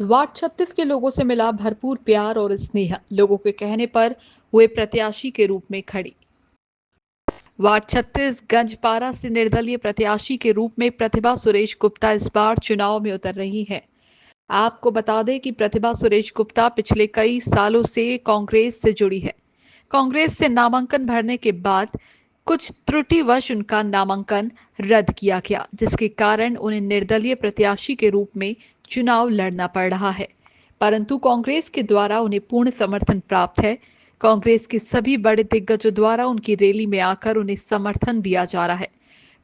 Ward 36 के लोगों से मिला भरपूर प्यार और स्नेह। लोगों के कहने पर हुए प्रत्याशी के रूप में खड़ी। वार्ड 36 गंजपारा से निर्दलीय प्रत्याशी के रूप में प्रतिभा सुरेश गुप्ता इस बार चुनाव में उतर रही है। आपको बता दें कि प्रतिभा सुरेश गुप्ता पिछले कई सालों से कांग्रेस से जुड़ी है। कांग्रेस से नामांकन भरने के बाद कुछ त्रुटिवश उनका नामांकन रद्द किया गया, जिसके कारण उन्हें निर्दलीय प्रत्याशी के रूप में चुनाव लड़ना पड़ रहा है। परंतु कांग्रेस के द्वारा उन्हें पूर्ण समर्थन प्राप्त है। कांग्रेस के सभी बड़े दिग्गजों द्वारा उनकी रैली में आकर उन्हें समर्थन दिया जा रहा है।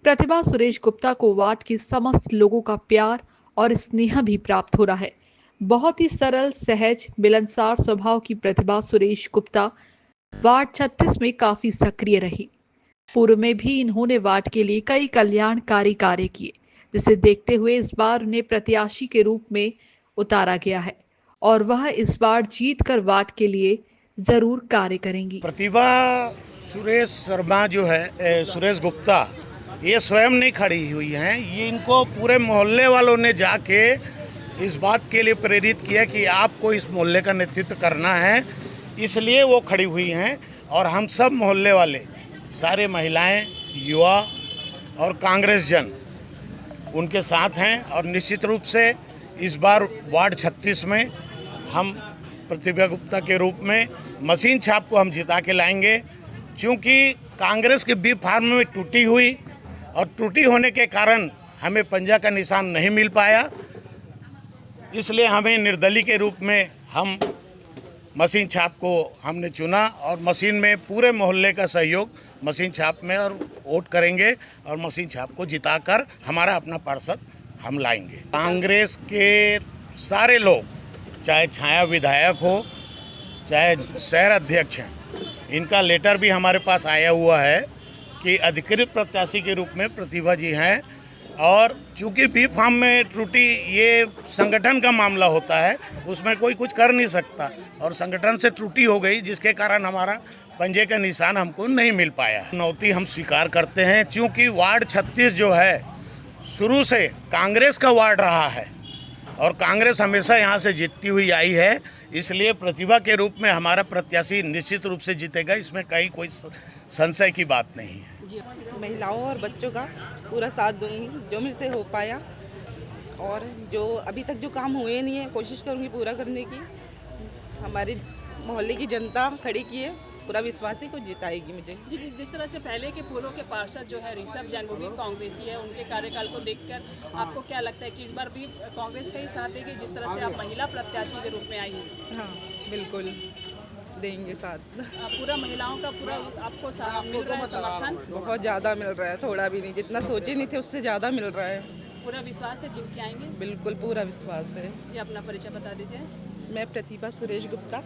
प्रतिभा सुरेश गुप्ता को वार्ड के समस्त लोगों का प्यार और स्नेह भी प्राप्त हो रहा है। बहुत ही सरल, सहज, मिलनसार स्वभाव की प्रतिभा सुरेश गुप्ता वार्ड 36 में काफी सक्रिय रही। पूर्व में भी इन्होंने वार्ड के लिए कई कल्याणकारी कार्य किए, जिसे देखते हुए इस बार उन्हें प्रत्याशी के रूप में उतारा गया है और वह इस बार जीत कर वार्ड के लिए जरूर कार्य करेंगी। प्रतिभा सुरेश शर्मा जो है सुरेश गुप्ता, ये स्वयं नहीं खड़ी हुई हैं। ये इनको पूरे मोहल्ले वालों ने जाके इस बात के लिए प्रेरित किया कि आपको इस मोहल्ले का नेतृत्व करना है, इसलिए वो खड़ी हुई हैं। और हम सब मोहल्ले वाले, सारे महिलाएं, युवा और कांग्रेस जन उनके साथ हैं। और निश्चित रूप से इस बार वार्ड 36 में हम प्रतिभा गुप्ता के रूप में मशीन छाप को हम जिता के लाएंगे। क्योंकि कांग्रेस के बी फार्म में टूटी हुई और टूटी होने के कारण हमें पंजा का निशान नहीं मिल पाया, इसलिए हमें निर्दलीय के रूप में हम मशीन छाप को हमने चुना। और मशीन में पूरे मोहल्ले का सहयोग मशीन छाप में और वोट करेंगे और मशीन छाप को जिताकर हमारा अपना पार्षद हम लाएंगे। कांग्रेस के सारे लोग, चाहे छाया विधायक हो, चाहे शहर अध्यक्ष हैं, इनका लेटर भी हमारे पास आया हुआ है कि अधिकृत प्रत्याशी के रूप में प्रतिभा जी हैं। और चूंकि बी फार्म में त्रुटि ये संगठन का मामला होता है, उसमें कोई कुछ कर नहीं सकता, और संगठन से त्रुटि हो गई जिसके कारण हमारा पंजे का निशान हमको नहीं मिल पाया। चुनौती हम स्वीकार करते हैं, क्योंकि वार्ड 36 जो है शुरू से कांग्रेस का वार्ड रहा है और कांग्रेस हमेशा यहाँ से जीतती हुई आई है। इसलिए प्रतिभा के रूप में हमारा प्रत्याशी निश्चित रूप से जीतेगा, इसमें कहीं कोई संशय की बात नहीं है। महिलाओं और बच्चों का पूरा साथ दूंगी जो मेरे से हो पाया, और जो अभी तक जो काम हुए नहीं है कोशिश करूंगी पूरा करने की। हमारी मोहल्ले की जनता खड़ी की है, पूरा विश्वास है को जिताएगी मुझे। जी, जिस तरह से पहले के फूलों के पार्षद जो है ऋषभ जैन, वो भी कांग्रेसी है, उनके कार्यकाल को देखकर आपको क्या लगता है कि इस बार भी कांग्रेस का ही साथ देगी, जिस तरह से आप महिला प्रत्याशी के रूप में आई हैं? हाँ, बिल्कुल देंगे साथ। पूरा महिलाओं का पूरा आपको मिल रहा है समर्थन? बहुत ज़्यादा मिल रहा है, थोड़ा भी नहीं, जितना सोचे नहीं थे उससे ज़्यादा मिल रहा है। पूरा विश्वास है जीत के आएंगे? बिल्कुल पूरा विश्वास है। ये अपना परिचय बता दीजिए। मैं Pratibha Suresh Gupta,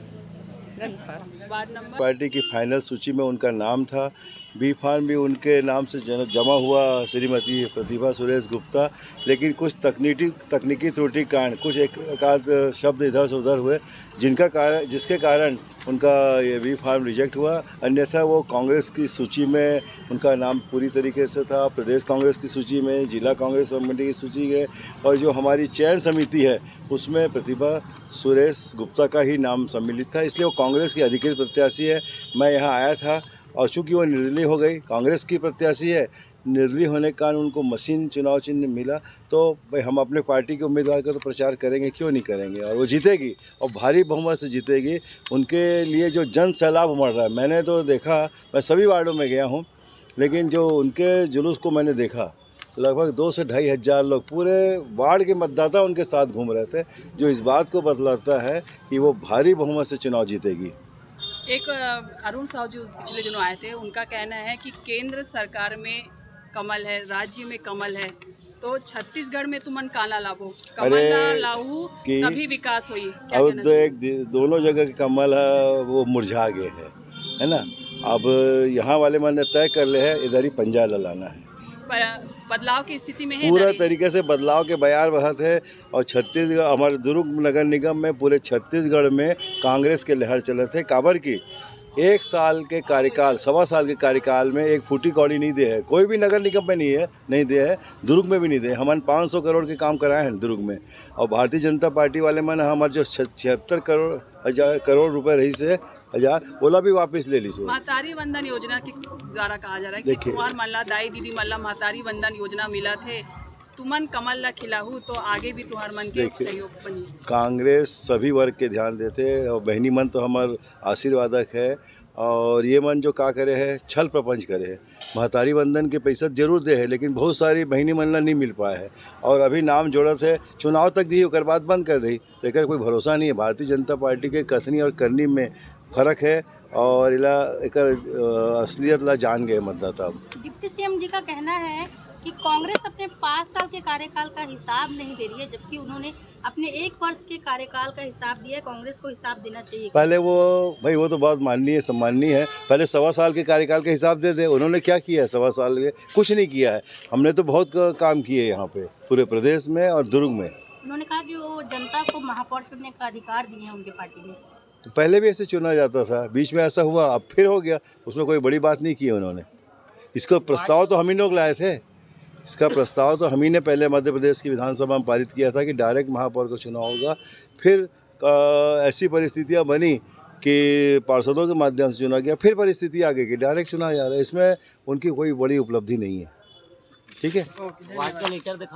Ganjpara. Ward number? Party की फाइनल सूची में उनका नाम था। बी फार्म भी उनके नाम से जमा हुआ श्रीमती प्रतिभा सुरेश गुप्ता, लेकिन कुछ तकनीकी त्रुटि कारण कुछ एक आध शब्द इधर से उधर हुए, जिसके कारण उनका ये बी फार्म रिजेक्ट हुआ। अन्यथा वो कांग्रेस की सूची में उनका नाम पूरी तरीके से था, प्रदेश कांग्रेस की सूची में, जिला कांग्रेस कमेटी की सूची में, और जो हमारी चयन समिति है उसमें प्रतिभा सुरेश गुप्ता का ही नाम सम्मिलित था। इसलिए वो कांग्रेस की अधिकृत प्रत्याशी है। मैं यहाँ आया था और चूँकि वो निर्दलीय हो गई, कांग्रेस की प्रत्याशी है, निर्दलीय होने के कारण उनको मशीन चुनाव चिन्ह मिला, तो भाई हम अपने पार्टी के उम्मीदवार का तो प्रचार करेंगे, क्यों नहीं करेंगे, और वो जीतेगी और भारी बहुमत से जीतेगी। उनके लिए जो जन सैलाब उमड़ रहा है, मैंने तो देखा, मैं सभी वार्डों में गया हूँ, लेकिन जो उनके जुलूस को मैंने देखा, लगभग 2 से ढाई हज़ार लोग पूरे वार्ड के मतदाता उनके साथ घूम रहे थे, जो इस बात को बतलाता है कि वो भारी बहुमत से चुनाव जीतेगी। एक अरुण साहू जो पिछले दिनों आए थे, उनका कहना है कि केंद्र सरकार में कमल है, राज्य में कमल है, तो छत्तीसगढ़ में तुमन काला लाभो, कमल लाहू तभी विकास हुई। क्या अब कहना तो एक दोनों जगह के कमल है वो मुरझा गए हैं, है ना। अब यहाँ वाले मैंने तय कर ले है, इधर ही पंजा ललाना है। बदलाव की स्थिति में है, पूरा तरीके से बदलाव के बयार बहत है। और छत्तीसगढ़, हमारे दुर्ग नगर निगम में पूरे छत्तीसगढ़ में कांग्रेस के लहर चले थे। काबर की 1 साल के कार्यकाल, 1.25 साल के कार्यकाल में एक फूटी कौड़ी नहीं दे है। कोई भी नगर निगम में नहीं दे है, दुर्ग में भी नहीं दे। हमने 500 करोड़ के काम कराए हैं दुर्ग में, और भारतीय जनता पार्टी वाले मैंने हमारे जो 76 करोड़ रुपए रही से हजार बोला भी वापस ले ली। महतारी वंदन योजना के द्वारा कहा जा रहा है कि तुम्हार मल्ला दाई दीदी मल्ला महतारी वंदन योजना मिला थे, तुमन कमल ला खिलाहू तो आगे भी तुम्हार मन के सहयोग बनी। कांग्रेस सभी वर्ग के ध्यान देते और बहनी मन तो हमार आशीर्वादक है, और ये मन जो का करे है छल प्रपंच करे है। महतारी वंदन के पैसा जरूर दे है, लेकिन बहुत सारी बहनी मन ला नहीं मिल पाया है, और अभी नाम जोड़त है, चुनाव तक दी और बाद बंद कर दी, तो एक कोई भरोसा नहीं है। भारतीय जनता पार्टी के कथनी और करनी में फर्क है, और इला एक असलियत ला जान गए मतदाता। डिप्टी सीएम जी का कहना है कि कांग्रेस अपने 5 साल के कार्यकाल का हिसाब नहीं दे रही है, जबकि उन्होंने अपने 1 वर्ष के कार्यकाल का हिसाब दिया। कांग्रेस को हिसाब देना चाहिए। पहले वो भाई वो तो बहुत माननीय सम्माननीय है, पहले 1.25 साल के कार्यकाल का हिसाब दे दे। उन्होंने क्या किया है 1.25 साल के? कुछ नहीं किया है। हमने तो बहुत काम किए यहाँ पे पूरे प्रदेश में और दुर्ग में। उन्होंने कहा कि वो जनता को महापौर चुनने का अधिकार दिए हैं उनके पार्टी ने। तो पहले भी ऐसे चुना जाता था, बीच में ऐसा हुआ, अब फिर हो गया, उसमें कोई बड़ी बात नहीं की उन्होंने। इसका प्रस्ताव तो हम ही लोग लाए थे, इसका प्रस्ताव तो हम ही ने पहले मध्य प्रदेश की विधानसभा में पारित किया था कि डायरेक्ट महापौर को चुनाव होगा। फिर ऐसी परिस्थितियां बनी कि पार्षदों के माध्यम से चुना गया, फिर परिस्थिति आ गई कि डायरेक्ट चुना जा रहा है। इसमें उनकी कोई बड़ी उपलब्धि नहीं है। ठीक है।